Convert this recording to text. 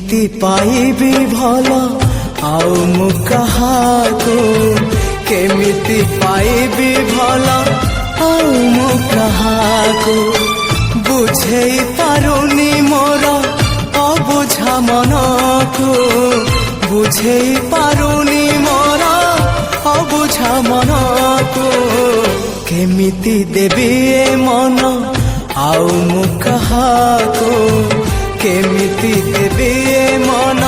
केमिति पाइबी भला आउ मु कहाको केमिति पाइबी भला आउ मु कहाको बुझेई पारुनी मोर अबुझा मनको बुझेई पारुनी मोर अबुझा मनको केमिति देबी ए मन आउ मु कहाको केमिति देबी ए मन